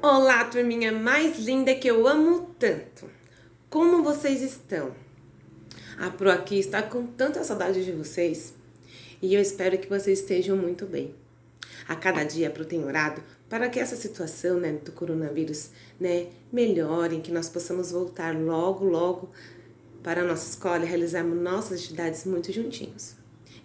Olá, turminha mais linda que eu amo tanto. Como vocês estão? A Pro aqui está com tanta saudade de vocês e eu espero que vocês estejam muito bem. A cada dia a Pro tem orado para que essa situação, do coronavírus, melhore, que nós possamos voltar logo para a nossa escola e realizarmos nossas atividades muito juntinhos.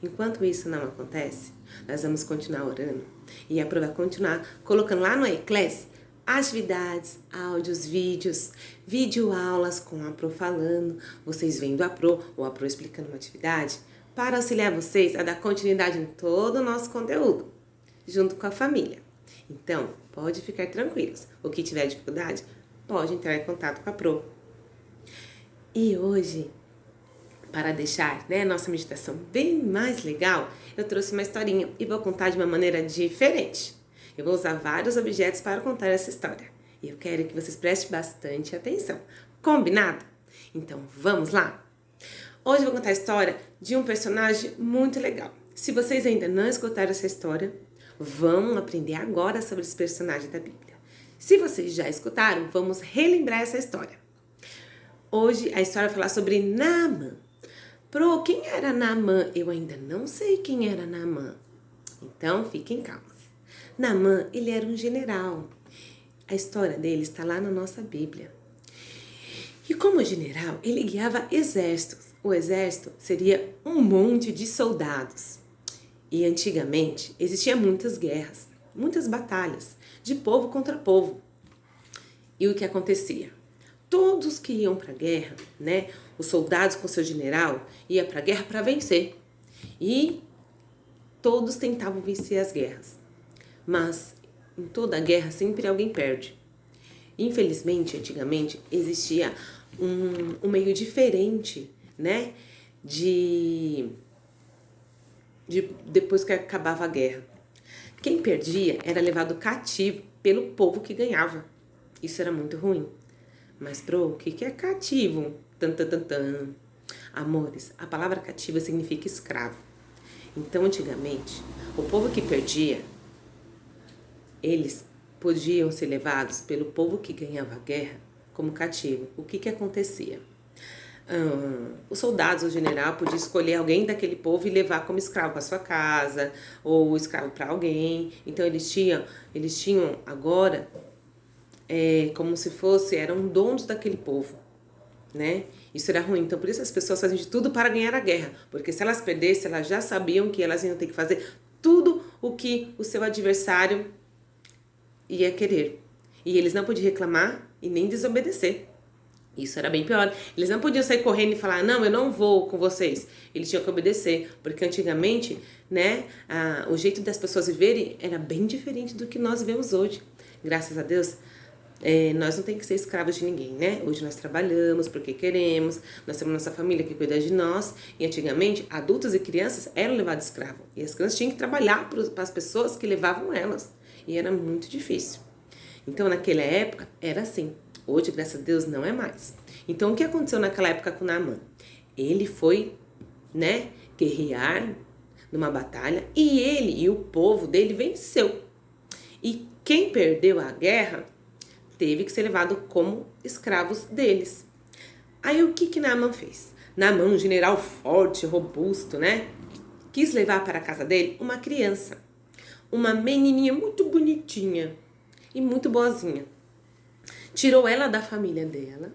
Enquanto isso não acontece, nós vamos continuar orando e a Pro vai continuar colocando lá no iClass atividades, áudios, vídeos, videoaulas com a Pro falando, vocês vendo a Pro ou a Pro explicando uma atividade, para auxiliar vocês a dar continuidade em todo o nosso conteúdo, junto com a família. Então, pode ficar tranquilos. O que tiver dificuldade, pode entrar em contato com a Pro. E hoje, para deixar nossa meditação bem mais legal, eu trouxe uma historinha e vou contar de uma maneira diferente. Eu vou usar vários objetos para contar essa história. E eu quero que vocês prestem bastante atenção. Combinado? Então, vamos lá? Hoje eu vou contar a história de um personagem muito legal. Se vocês ainda não escutaram essa história, vamos aprender agora sobre esse personagem da Bíblia. Se vocês já escutaram, vamos relembrar essa história. Hoje a história vai falar sobre Naamã. Pro, quem era Naamã? Eu ainda não sei quem era Naamã. Então, fiquem calmos. Naamã, ele era um general. A história dele está lá na nossa Bíblia. E como general, ele guiava exércitos. O exército seria um monte de soldados. E antigamente existiam muitas guerras, muitas batalhas, de povo contra povo. E o que acontecia? Todos que iam para a guerra, os soldados com seu general, iam para a guerra para vencer. E todos tentavam vencer as guerras. Mas em toda guerra sempre alguém perde. Infelizmente, antigamente, existia um meio diferente, depois que acabava a guerra. Quem perdia era levado cativo pelo povo que ganhava. Isso era muito ruim. Mas, Pro, o que é cativo? Amores, a palavra cativa significa escravo. Então, antigamente, o povo que perdia, eles podiam ser levados pelo povo que ganhava a guerra como cativo. O que acontecia? Os soldados, o general, podia escolher alguém daquele povo e levar como escravo para sua casa ou escravo para alguém. Então eles tinham agora como se eram donos daquele povo, Isso era ruim. Então por isso as pessoas faziam de tudo para ganhar a guerra, porque se elas perdessem, elas já sabiam que elas iam ter que fazer tudo o que o seu adversário ia querer. E eles não podiam reclamar e nem desobedecer. Isso era bem pior. Eles não podiam sair correndo e falar, não, eu não vou com vocês. Eles tinham que obedecer, porque antigamente, o jeito das pessoas viverem era bem diferente do que nós vivemos hoje. Graças a Deus, nós não temos que ser escravos de ninguém, Hoje nós trabalhamos porque queremos, nós temos nossa família que cuida de nós. E antigamente, adultos e crianças eram levados escravos. E as crianças tinham que trabalhar para as pessoas que levavam elas. E era muito difícil. Então, naquela época, era assim. Hoje, graças a Deus, não é mais. Então, o que aconteceu naquela época com Naamã? Ele foi, guerrear numa batalha e ele e o povo dele venceu. E quem perdeu a guerra teve que ser levado como escravos deles. Aí, o que Naamã fez? Naamã, um general forte, robusto, quis levar para a casa dele uma criança. Uma menininha muito bonitinha e muito boazinha. Tirou ela da família dela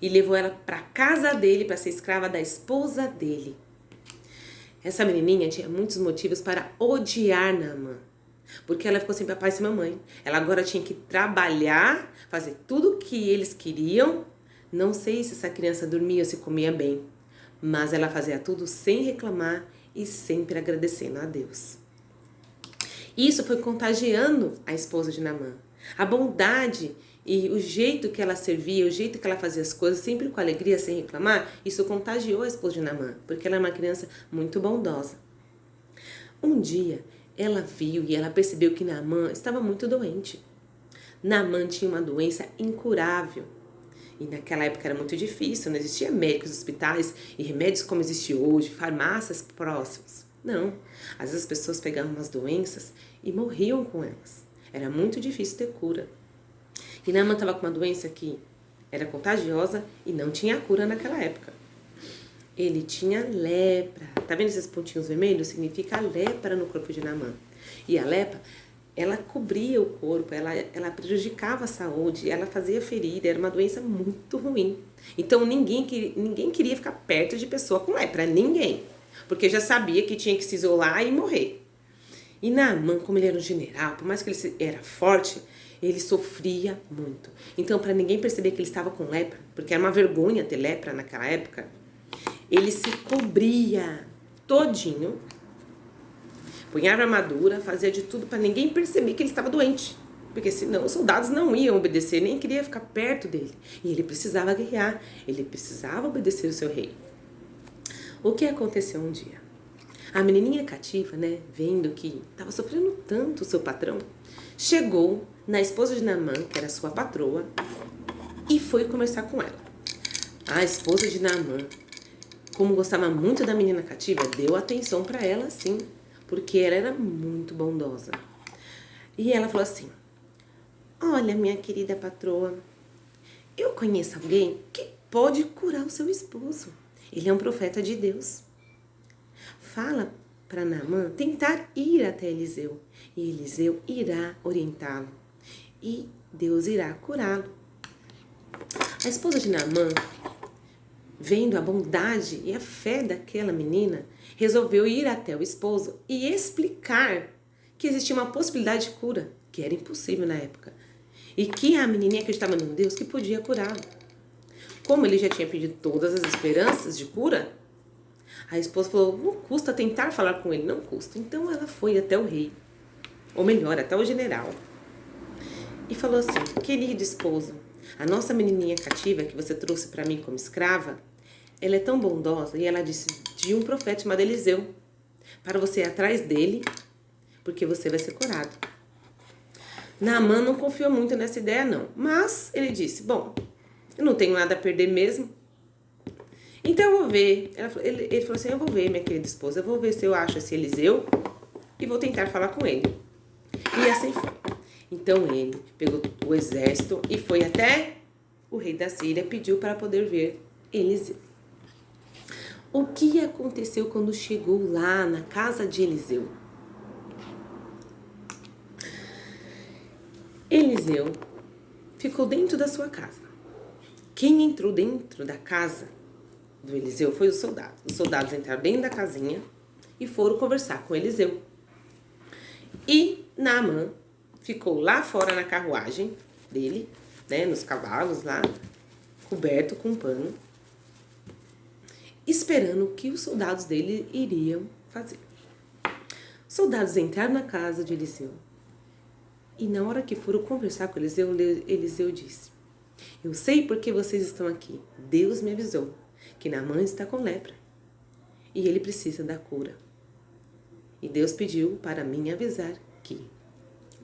e levou ela para a casa dele para ser escrava da esposa dele. Essa menininha tinha muitos motivos para odiar Naamã, porque ela ficou sem papai e sem mamãe. Ela agora tinha que trabalhar, fazer tudo o que eles queriam. Não sei se essa criança dormia ou se comia bem, mas ela fazia tudo sem reclamar e sempre agradecendo a Deus. Isso foi contagiando a esposa de Naamã. A bondade e o jeito que ela servia, o jeito que ela fazia as coisas, sempre com alegria, sem reclamar, isso contagiou a esposa de Naamã, porque ela é uma criança muito bondosa. Um dia, ela viu e ela percebeu que Naamã estava muito doente. Naamã tinha uma doença incurável. E naquela época era muito difícil, não existia médicos, hospitais e remédios como existe hoje, farmácias próximas. Não. Às vezes as pessoas pegavam umas doenças e morriam com elas. Era muito difícil ter cura. E Naamã estava com uma doença que era contagiosa e não tinha cura naquela época. Ele tinha lepra. Tá vendo esses pontinhos vermelhos? Significa lepra no corpo de Naamã. E a lepra, ela cobria o corpo, ela prejudicava a saúde, ela fazia ferida, era uma doença muito ruim. Então ninguém queria ficar perto de pessoa com lepra, ninguém. Porque já sabia que tinha que se isolar e morrer. E Naamã, como ele era um general, por mais que ele era forte, ele sofria muito. Então, para ninguém perceber que ele estava com lepra, porque era uma vergonha ter lepra naquela época, ele se cobria todinho, punhava armadura, fazia de tudo para ninguém perceber que ele estava doente. Porque senão os soldados não iam obedecer, nem queria ficar perto dele. E ele precisava guerrear, ele precisava obedecer o seu rei. O que aconteceu um dia? A menininha cativa, né, vendo que estava sofrendo tanto o seu patrão, chegou na esposa de Naamã, que era sua patroa, e foi conversar com ela. A esposa de Naamã, como gostava muito da menina cativa, deu atenção para ela, sim, porque ela era muito bondosa. E ela falou assim: olha, minha querida patroa, eu conheço alguém que pode curar o seu esposo. Ele é um profeta de Deus. Fala para Naamã tentar ir até Eliseu, e Eliseu irá orientá-lo, e Deus irá curá-lo. A esposa de Naamã, vendo a bondade e a fé daquela menina, resolveu ir até o esposo e explicar que existia uma possibilidade de cura, que era impossível na época, e que a menininha acreditava num Deus que podia curá-lo. Como ele já tinha pedido todas as esperanças de cura, a esposa falou: não custa tentar falar com ele, não custa. Então ela foi até o rei, ou melhor, até o general, e falou assim: querido esposo, a nossa menininha cativa que você trouxe para mim como escrava, ela é tão bondosa, e ela disse de um profeta chamado Eliseu, para você ir atrás dele, porque você vai ser curado. Naamã não confiou muito nessa ideia não, mas ele disse: bom, eu não tenho nada a perder mesmo, então eu vou ver. Ele falou assim: eu vou ver, minha querida esposa, eu vou ver se eu acho esse Eliseu e vou tentar falar com ele. E assim foi. Então ele pegou o exército e foi até o rei da Síria, pediu para poder ver Eliseu. O que aconteceu quando chegou lá na casa de Eliseu? Eliseu ficou dentro da sua casa. Quem entrou dentro da casa do Eliseu foi os soldados. Os soldados entraram dentro da casinha e foram conversar com Eliseu. E Naamã ficou lá fora na carruagem dele, né, nos cavalos lá, coberto com pano, esperando o que os soldados dele iriam fazer. Os soldados entraram na casa de Eliseu e na hora que foram conversar com Eliseu, Eliseu disse: eu sei porque vocês estão aqui. Deus me avisou que Naamã está com lepra e ele precisa da cura. E Deus pediu para mim avisar que,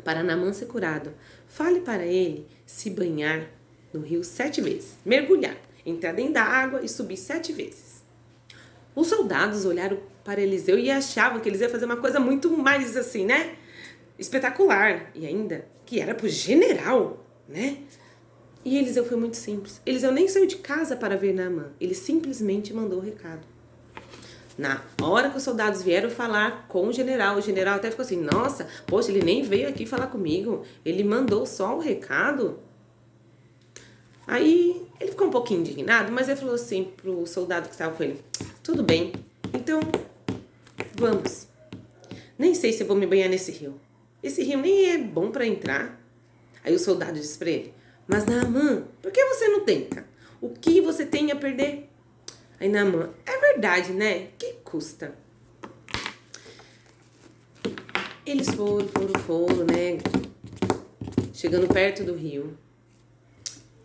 para Naamã ser curado, fale para ele se banhar no rio 7 vezes, mergulhar, entrar dentro da água e subir 7 vezes. Os soldados olharam para Eliseu e achavam que Eliseu ia fazer uma coisa muito mais assim, né? Espetacular. E ainda que era pro general, né? E Eliseu foi muito simples. Eliseu nem saiu de casa para ver Naamã. Ele simplesmente mandou o recado. Na hora que os soldados vieram falar com o general até ficou assim: nossa, poxa, ele nem veio aqui falar comigo. Ele mandou só o recado. Aí ele ficou um pouquinho indignado, mas ele falou assim pro soldado que estava com ele: tudo bem, então vamos. Nem sei se eu vou me banhar nesse rio. Esse rio nem é bom para entrar. Aí o soldado disse para ele: mas Naamã, por que você não tenta? O que você tem a perder? Aí Naamã: é verdade, né? Que custa? Eles foram, né? Chegando perto do rio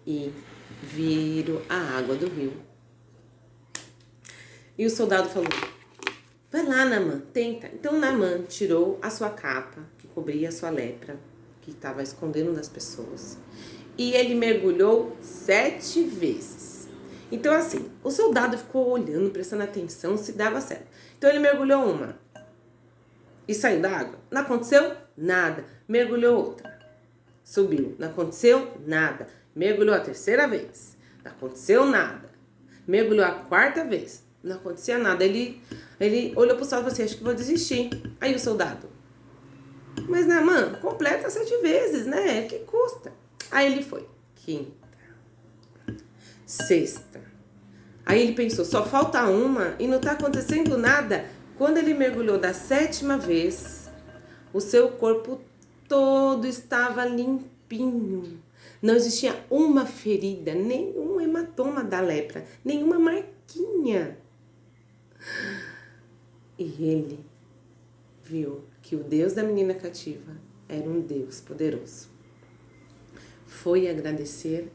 e viram a água do rio. E o soldado falou: vai lá, Naamã, tenta. Então Naamã tirou a sua capa, que cobria a sua lepra, que estava escondendo das pessoas, e ele mergulhou 7 vezes. Então assim, o soldado ficou olhando, prestando atenção se dava certo. Então ele mergulhou uma e saiu da água. Não aconteceu nada. Mergulhou outra. Subiu, não aconteceu nada. Mergulhou a terceira vez, não aconteceu nada. Mergulhou a quarta vez, não acontecia nada. Ele olhou pro soldado e falou assim, acho que vou desistir. Aí o soldado, mas Naamã, completa 7 vezes, né? Que custa? Aí ele foi. Quinta, sexta. Aí ele pensou, só falta uma e não tá acontecendo nada. Quando ele mergulhou da 7ª vez, o seu corpo todo estava limpinho. Não existia uma ferida, nenhum hematoma da lepra, nenhuma marquinha. E ele viu que o Deus da menina cativa era um Deus poderoso. Foi agradecer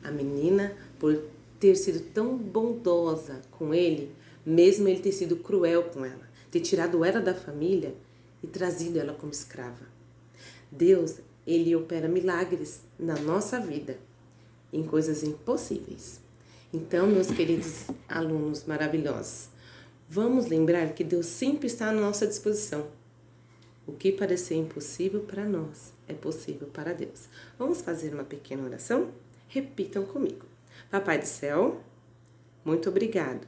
a menina por ter sido tão bondosa com ele, mesmo ele ter sido cruel com ela, ter tirado ela da família e trazido ela como escrava. Deus, ele opera milagres na nossa vida, em coisas impossíveis. Então, meus queridos alunos maravilhosos, vamos lembrar que Deus sempre está à nossa disposição. O que parecer impossível para nós é possível para Deus. Vamos fazer uma pequena oração? Repitam comigo. Papai do céu, muito obrigado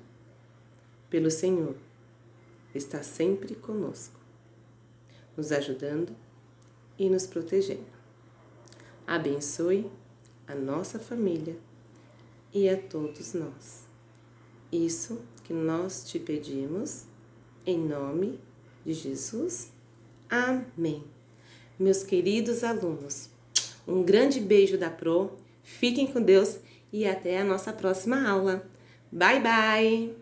pelo Senhor estar sempre conosco, nos ajudando e nos protegendo. Abençoe a nossa família e a todos nós. Isso que nós te pedimos, em nome de Jesus. Amém. Meus queridos alunos, um grande beijo da Pro, fiquem com Deus e até a nossa próxima aula. Bye, bye!